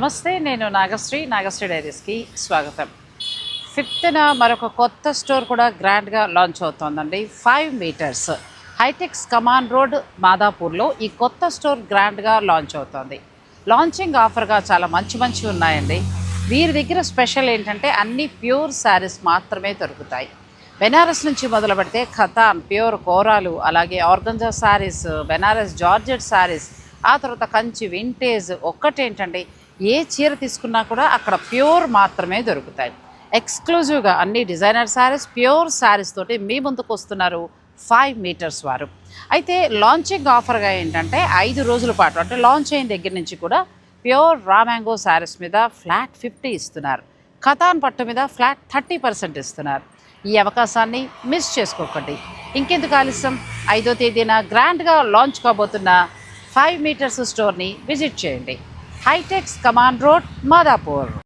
నమస్తే, నేను నాగశ్రీ డైరీస్కి స్వాగతం. 5th మరొక కొత్త స్టోర్ కూడా గ్రాండ్గా లాంచ్ అవుతోందండి. 5 మీటర్స్ హైటెక్స్ కమాన్ రోడ్ మాదాపూర్లో ఈ కొత్త స్టోర్ గ్రాండ్గా లాంచ్ అవుతోంది. లాంచింగ్ ఆఫర్గా చాలా మంచి ఉన్నాయండి. వీరి దగ్గర స్పెషల్ ఏంటంటే అన్ని ప్యూర్ శారీస్ మాత్రమే దొరుకుతాయి. బెనారస్ నుంచి మొదలు పెడితే ఖతాన్, ప్యూర్ కోరాలు, అలాగే ఆర్గంజా శారీస్, బెనారస్ జార్జెట్ శారీస్, ఆ తర్వాత కంచి వింటేజ్. ఒక్కటేంటంటే ఏ చీర తీసుకున్నా కూడా అక్కడ ప్యూర్ మాత్రమే దొరుకుతాయి. ఎక్స్క్లూజివ్గా అన్ని డిజైనర్ శారీస్, ప్యూర్ శారీస్ తోటి మీ ముందుకు వస్తున్నారు 5 మీటర్స్ వారు. అయితే లాంచింగ్ ఆఫర్గా ఏంటంటే 5 రోజుల పాటు, అంటే లాంచ్ అయిన దగ్గర నుంచి కూడా ప్యూర్ రా మ్యాంగో శారీస్ మీద ఫ్లాట్ 50 ఇస్తున్నారు. ఖతాన్ పట్టు మీద ఫ్లాట్ 30% ఇస్తున్నారు. ఈ అవకాశాన్ని మిస్ చేసుకోకండి. ఇంకెందుకు ఆలస్యం, 5వ తేదీన గ్రాండ్గా లాంచ్ కాబోతున్న 5 మీటర్స్ స్టోర్ని విజిట్ చేయండి. హైటెక్స్ కమాన్ రోడ్, మాదాపూర్.